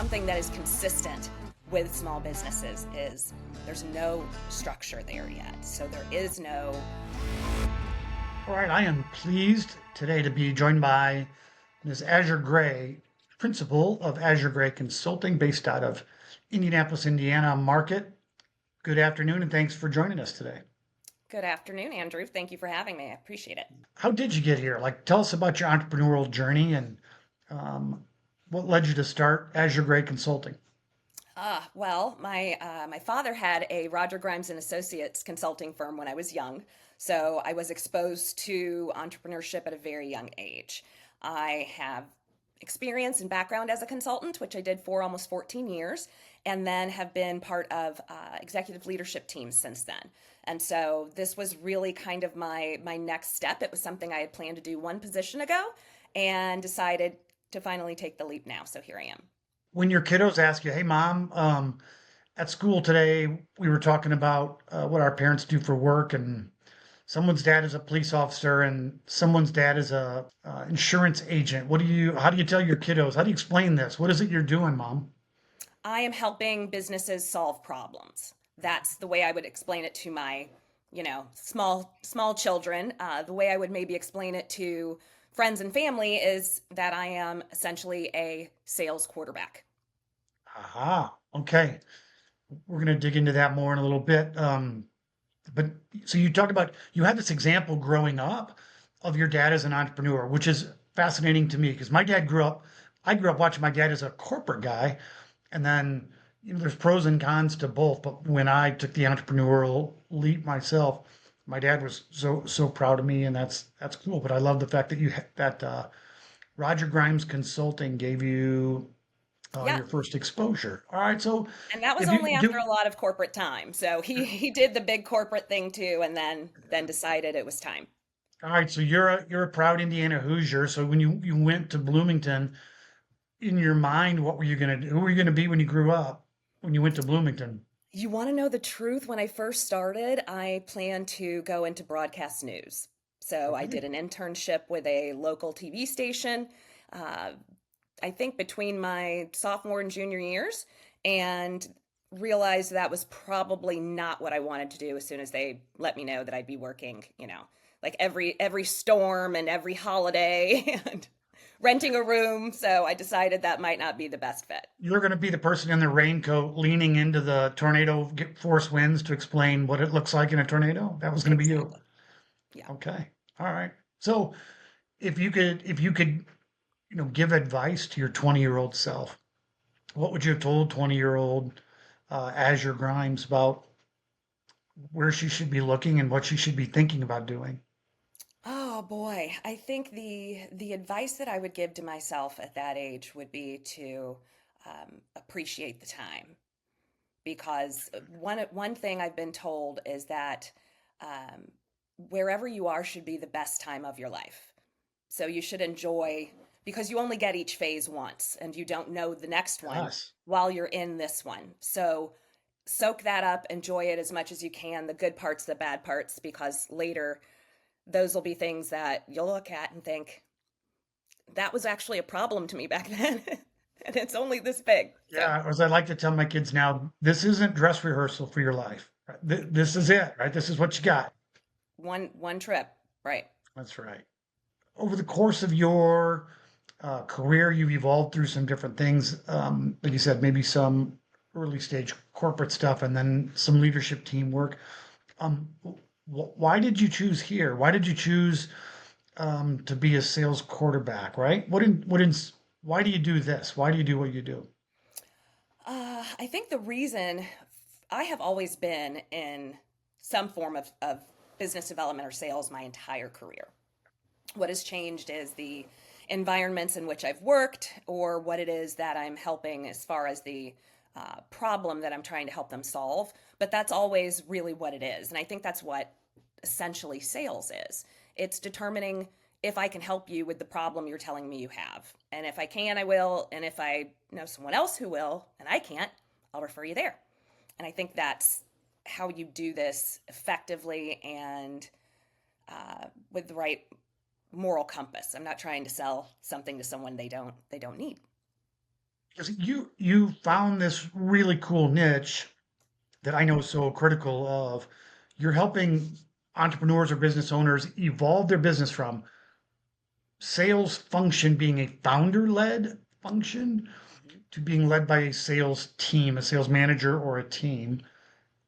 something that is consistent with small businesses is there's no structure there yet. So there is no. All right, I am pleased today to be joined by Ms. Azsure Gray, principal of Azsure Gray Consulting, based out of Indianapolis, Indiana market. Good afternoon, and thanks for joining us today. Good afternoon, Andrew. Thank you for having me. I appreciate it. How did you get here? Like, tell us about your entrepreneurial journey and um, what led you to start Azure Gray Consulting. Well, my father had a Roger Grimes and Associates consulting firm when I was young, so I was exposed to entrepreneurship at a very young age. I have experience and background as a consultant, which I did for almost 14 years, and then have been part of executive leadership teams since then. And so this was really kind of my next step. It was something I had planned to do one position ago, and decided to finally take the leap now. So here I am. When your kiddos ask you, "Hey, mom, at school today we were talking about what our parents do for work, and someone's dad is a police officer, and someone's dad is a insurance agent. How do you tell your kiddos? How do you explain this? What is it you're doing, mom?" I am helping businesses solve problems. That's the way I would explain it to my, small children. The way I would maybe explain it to friends and family is that I am essentially a sales quarterback. Aha. Okay. We're going to dig into that more in a little bit. But so you talked about you had this example growing up of your dad as an entrepreneur, which is fascinating to me because I grew up watching my dad as a corporate guy, and then there's pros and cons to both. But when I took the entrepreneurial leap myself, my dad was so proud of me, and that's cool. But I love the fact that Roger Grimes Consulting gave you Yeah. your first exposure. All right, so And that was if you only after do, a lot of corporate time. So he did the big corporate thing too, and then decided it was time. all right, so you're a proud Indiana Hoosier. So when you went to Bloomington, in your mind, what were you gonna do? Who were you gonna be when you grew up? When you went to Bloomington? You want to know the truth? When I first started, I planned to go into broadcast news. So I Okay. did an internship with a local TV station. Uh, I think between my sophomore and junior years, and realized that was probably not what I wanted to do as soon as they let me know that I'd be working, like every storm and every holiday and renting a room. So I decided that might not be the best fit. You're gonna be the person in the raincoat leaning into the force winds to explain what it looks like in a tornado. That was gonna be you. Exactly. Yeah. Okay. All right. So if you could, give advice to your 20-year-old self, what would you have told 20-year-old Azure Grimes about where she should be looking and what she should be thinking about doing? Oh boy, I think the advice that I would give to myself at that age would be to appreciate the time, because one thing I've been told is that um, wherever you are should be the best time of your life. So you should enjoy, because you only get each phase once and you don't know the next one Yes. while you're in this one. So soak that up, enjoy it as much as you can, the good parts, the bad parts, because later those will be things that you'll look at and think, that was actually a problem to me back then. And it's only this big. So Yeah, as I like to tell my kids now, this isn't dress rehearsal for your life. Right? This is it, right? This is what you got. one trip, right? That's right. Over the course of your career, you've evolved through some different things. Like you said, maybe some early stage corporate stuff and then some leadership teamwork. Um, why did you choose here? Why did you choose to be a sales quarterback, right? Why do you do this? Why do you do what you do? I think the reason I have always been in some form of business development or sales my entire career. What has changed is the environments in which I've worked, or what it is that I'm helping as far as the problem that I'm trying to help them solve. But that's always really what it is. And I think that's what essentially sales is. It's determining if I can help you with the problem you're telling me you have. And if I can, I will. And if I know someone else who will and I can't, I'll refer you there. And I think that's how you do this effectively and with the right moral compass. I'm not trying to sell something to someone they don't need. Because you found this really cool niche that I know is so critical of. You're helping entrepreneurs or business owners evolve their business from sales function being a founder-led function Mhm. to being led by a sales team, a sales manager or a team.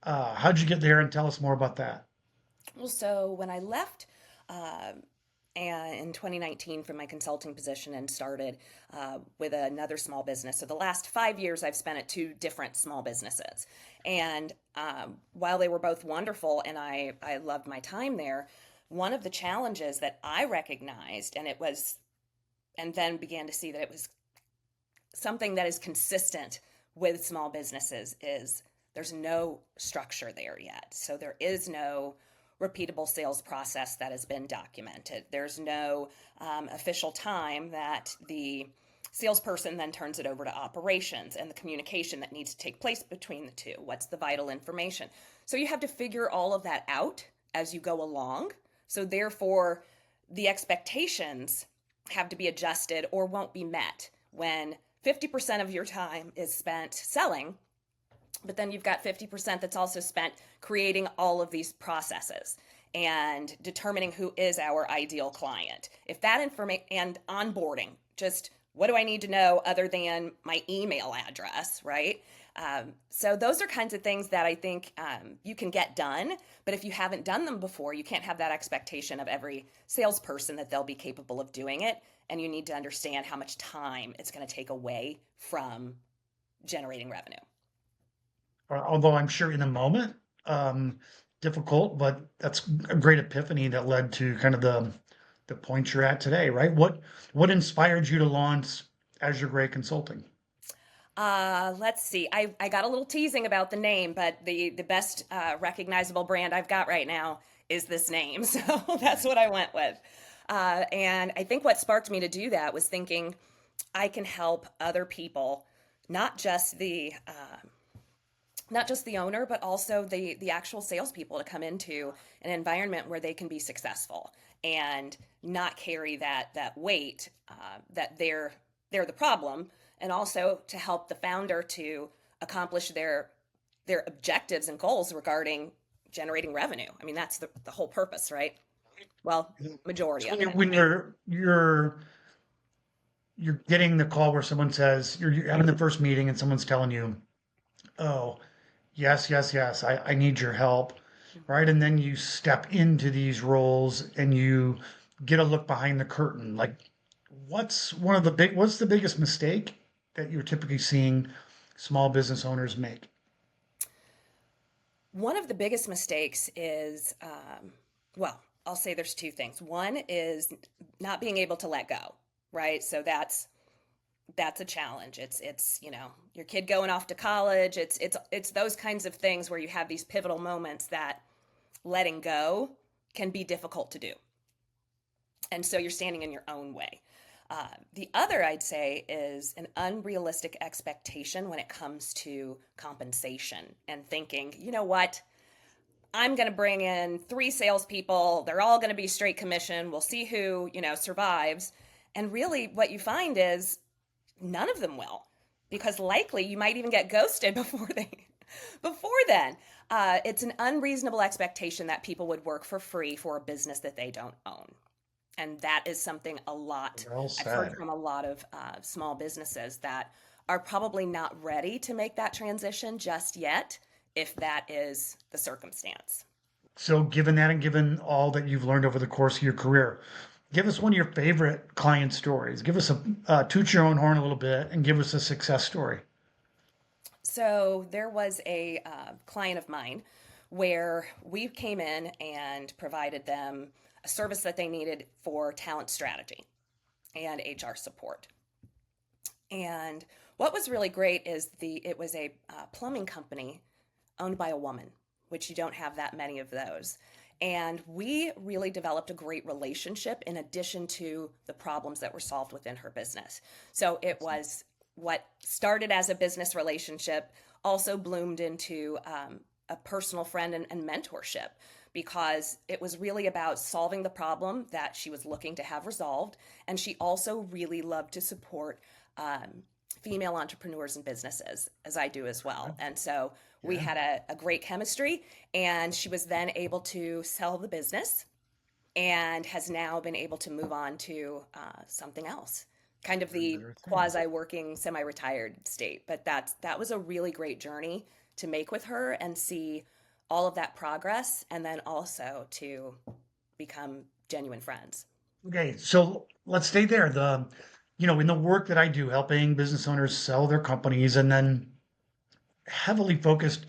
How'd you get there and tell us more about that? Well, so when I left and in 2019 from my consulting position and started with another small business. So the last 5 years I've spent at two different small businesses. And while they were both wonderful and I loved my time there, one of the challenges that I recognized, and then began to see that it was something that is consistent with small businesses, is there's no structure there yet. So there is no repeatable sales process that has been documented. There's no official time that the salesperson then turns it over to operations and the communication that needs to take place between the two. What's the vital information? So you have to figure all of that out as you go along. So therefore, the expectations have to be adjusted or won't be met when 50% of your time is spent selling, but then you've got 50% that's also spent creating all of these processes and determining who is our ideal client. If that information and onboarding, just what do I need to know other than my email address, right? So those are kinds of things that I think you can get done. But if you haven't done them before, you can't have that expectation of every salesperson that they'll be capable of doing it. And you need to understand how much time it's going to take away from generating revenue. Although I'm sure in the moment, um, difficult, but that's a great epiphany that led to kind of the point you're at today, right? What inspired you to launch Azure Gray Consulting? Let's see. I got a little teasing about the name, but the best recognizable brand I've got right now is this name. So that's what I went with. And I think what sparked me to do that was thinking I can help other people, not just the not just the owner, but also the actual salespeople to come into an environment where they can be successful and not carry that weight that they're the problem, and also to help the founder to accomplish their objectives and goals regarding generating revenue. I mean, that's the whole purpose, right? Well, majority So of when it anyway. you're getting the call where someone says you're having the first meeting and someone's telling you, "Oh, yes, yes, yes, I need your help," right? Mhm. And then you step into these roles and you get a look behind the curtain. Like, what's the biggest mistake that you're typically seeing small business owners make? One of the biggest mistakes is, well, I'll say there's two things. One is not being able to let go, right? So that's a challenge. It's your kid going off to college. It's those kinds of things where you have these pivotal moments that letting go can be difficult to do, and so you're standing in your own way. The other, I'd say, is an unrealistic expectation when it comes to compensation and thinking, you know what, I'm going to bring in three salespeople. They're all going to be straight commission. We'll see who, survives. And really, what you find is none of them will, because likely you might even get ghosted before then. It's an unreasonable expectation that people would work for free for a business that they don't own. And that is something Well I've heard said. from a lot of small businesses that are probably not ready to make that transition just yet, if that is the circumstance. So, given that and given all that you've learned over the course of your career, give us one of your favorite client stories. Give us a toot your own horn a little bit and give us a success story. So there was a client of mine where we came in and provided them a service that they needed for talent strategy and HR support. And what was really great is it was a plumbing company owned by a woman, which you don't have that many of those. And we really developed a great relationship in addition to the problems that were solved within her business. So it was what started as a business relationship also bloomed into a personal friend and mentorship, because it was really about solving the problem that she was looking to have resolved. And she also really loved to support female entrepreneurs and businesses, as I do as well. Okay. And so we Yeah. had a great chemistry, and she was then able to sell the business and has now been able to move on to something else, kind of the Another thing. quasi working, semi retired state. But that was a really great journey to make with her and see all of that progress, and then also to become genuine friends. Okay, so let's stay there. In the work that I do, helping business owners sell their companies and then heavily focused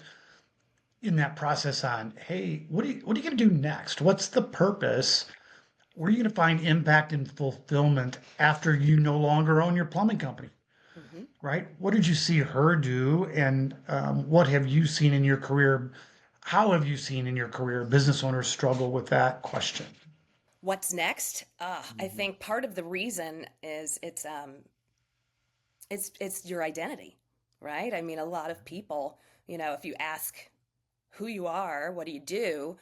in that process on, hey, what are you going to do next? What's the purpose? Where are you going to find impact and fulfillment after you no longer own your plumbing company, Hmm. right? What did you see her do, and what have you seen in your career? How have you seen in your career business owners struggle with that question? What's next? I Mhm. think part of the reason is it's your identity, right? I mean, a lot of people, if you ask who you are, what do you do,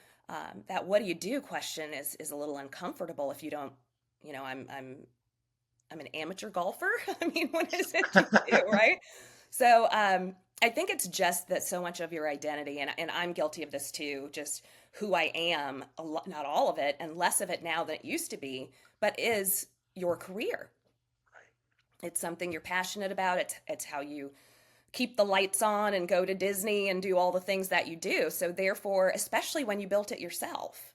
that what do you do question is a little uncomfortable if you don't, I'm an amateur golfer. I mean, what is it you do, right? So I think it's just that so much of your identity, and I'm guilty of this too, just who I am, not all of it, and less of it now than it used to be, but is your career. It's something you're passionate about. It's how you keep the lights on and go to Disney and do all the things that you do. So therefore, especially when you built it yourself,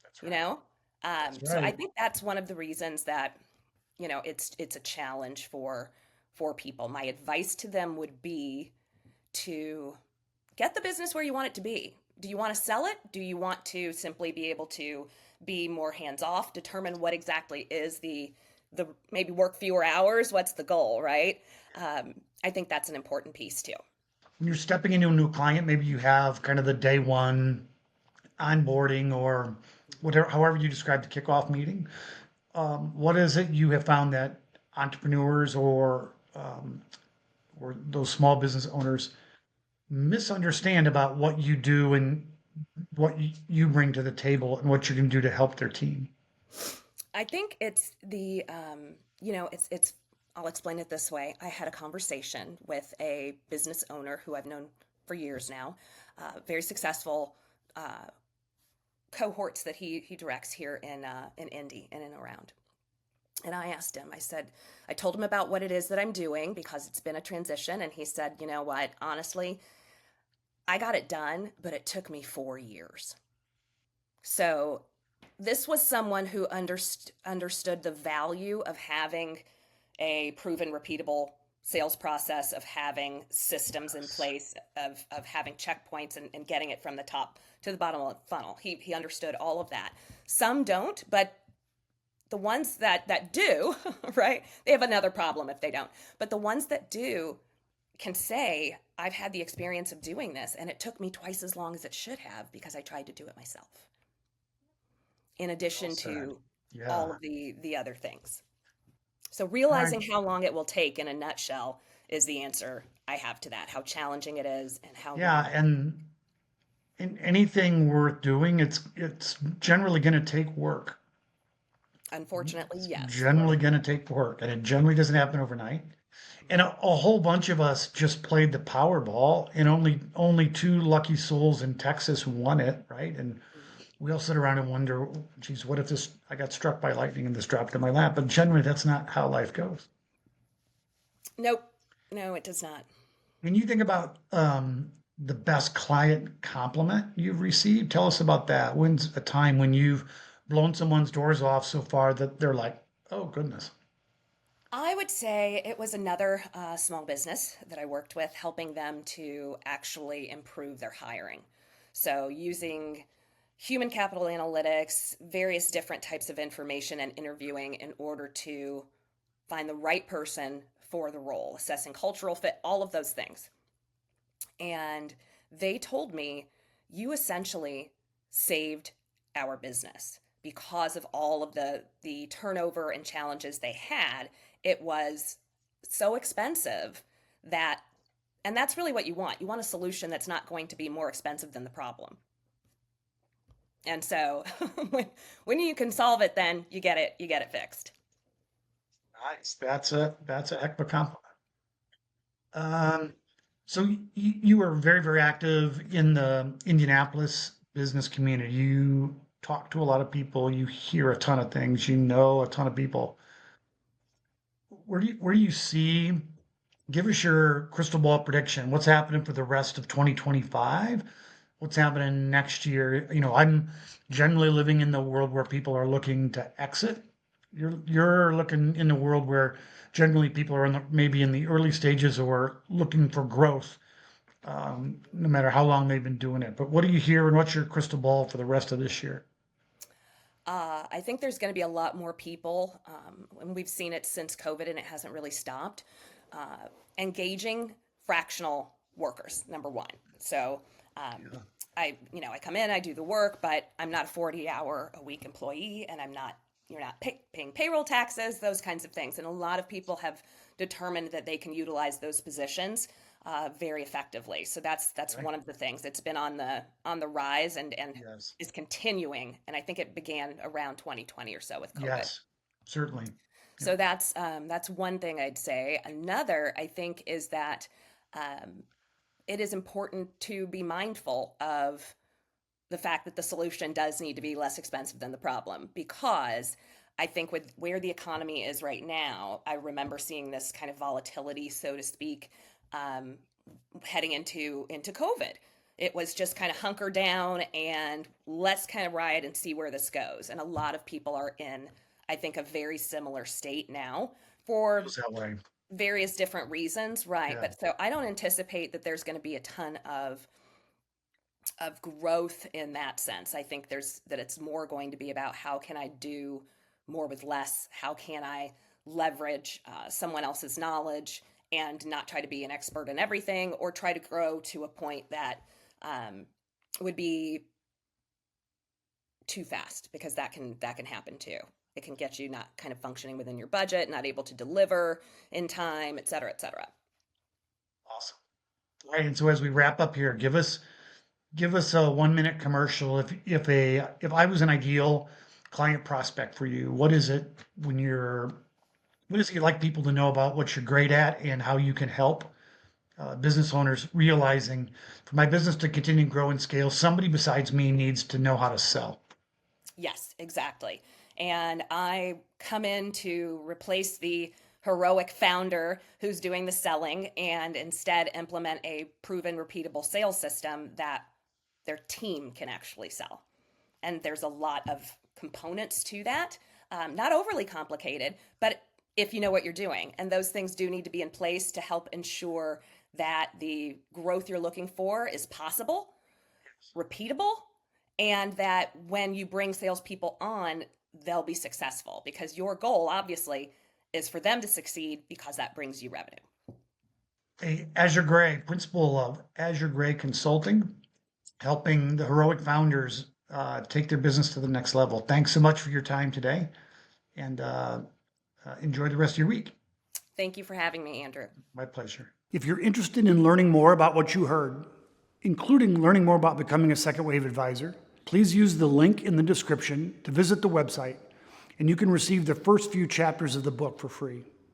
That's you right. know. That's So I right. think that's one of the reasons that it's a challenge for people. My advice to them would be to get the business where you want it to be. Do you want to sell it? Do you want to simply be able to be more hands off, determine what exactly is the maybe work fewer hours? What's the goal, right? I think that's an important piece too. When you're stepping into a new client, maybe you have kind of the day one onboarding or whatever, however you describe the kickoff meeting. What is it you have found that entrepreneurs or those small business owners misunderstand about what you do and what you bring to the table and what you can do to help their team? I think it's it's. I'll explain it this way. I had a conversation with a business owner who I've known for years now, very successful cohorts that he directs here in Indy and in around. And I asked him, I told him about what it is that I'm doing because it's been a transition. And he said, you know what, honestly, I got it done, but it took me 4 years. So this was someone who understood the value of having a proven, repeatable sales process, of having systems in Yes. place, of having checkpoints and getting it from the top to the bottom of the funnel. He understood all of that. Some don't, but the ones that do, right? They have another problem if they don't. But the ones that do can say, I've had the experience of doing this, and it took me twice as long as it should have because I tried to do it myself, in Well addition said. to all Yeah. of the other things. So All right. realizing how long it will take in a nutshell is the answer I have to that. How challenging it is and how Yeah, long. and in anything worth doing, it's generally going to take work. Unfortunately, It's yes. generally going to take work, and it generally doesn't happen overnight. And a whole bunch of us just played the Powerball, and only two lucky souls in Texas won it, right? And we all sit around and wonder, geez, what if this I got struck by lightning and this dropped in my lap? But generally, that's not how life goes. Nope. No, it does not. When you think about the best client compliment you've received, tell us about that. When's a time when you've blown someone's doors off so far that they're like, oh goodness. I would say it was another small business that I worked with, helping them to actually improve their hiring. So, using human capital analytics, various different types of information, and interviewing in order to find the right person for the role, assessing cultural fit, all of those things. And they told me, you essentially saved our business because of all of the turnover and challenges they had. It was so expensive that, and that's really what you want. You want a solution that's not going to be more expensive than the problem. And so when you can solve it, then you get it fixed. Nice. That's a heck of a compliment. Um, so you were very, very active in the Indianapolis business community. You talk to a lot of people, you hear a ton of things, you know a ton of people. Where do you see, give us your crystal ball prediction. What's happening for the rest of 2025? What's happening next year? I'm generally living in the world where people are looking to exit. You're looking in the world where generally people are maybe in the early stages or looking for growth, no matter how long they've been doing it. But what do you hear, and what's your crystal ball for the rest of this year? I think there's going to be a lot more people, and we've seen it since COVID, and it hasn't really stopped. Uh, Engaging fractional workers, number one. So, um, Yeah. I come in, I do the work, but I'm not a 40-hour a week employee, and you're not paying payroll taxes, those kinds of things. And a lot of people have determined that they can utilize those positions very effectively. So that's Right. one of the things that's been on the rise and Yes. is continuing. And I think it began around 2020 or so with COVID. Yes. Certainly. Yeah. So that's one thing I'd say. Another, I think, is that um, it is important to be mindful of the fact that the solution does need to be less expensive than the problem, because I think with where the economy is right now, I remember seeing this kind of volatility, so to speak, um, heading into COVID. It was just kind of hunker down and let's kind of ride and see where this goes. And a lot of people are in, I think, a very similar state now for Feels that way. various different reasons, right? Yeah. But so I don't anticipate that there's going to be a ton of growth in that sense. I think there's that it's more going to be about how can I do more with less? How can I leverage someone else's knowledge and not try to be an expert in everything, or try to grow to a point that um, would be too fast, because that can happen too. It can get you not kind of functioning within your budget, not able to deliver in time, et cetera, et cetera. Awesome. All right. And so as we wrap up here, give us a 1 minute commercial. If I was an ideal client prospect for you, what is it you'd like people to know about what you're great at and how you can help business owners realizing for my business to continue to grow and scale, somebody besides me needs to know how to sell. Yes, exactly. And I come in to replace the heroic founder who's doing the selling and instead implement a proven, repeatable sales system that their team can actually sell. And there's a lot of components to that, not overly complicated, but if you know what you're doing. And those things do need to be in place to help ensure that the growth you're looking for is possible, repeatable, and that when you bring salespeople on, they'll be successful, because your goal, obviously, is for them to succeed because that brings you revenue. Azure Gray, principal of Azure Gray Consulting, helping the heroic founders take their business to the next level. Thanks so much for your time today, and enjoy the rest of your week. Thank you for having me, Andrew. My pleasure. If you're interested in learning more about what you heard, including learning more about becoming a Second Wave advisor, please use the link in the description to visit the website, and you can receive the first few chapters of the book for free.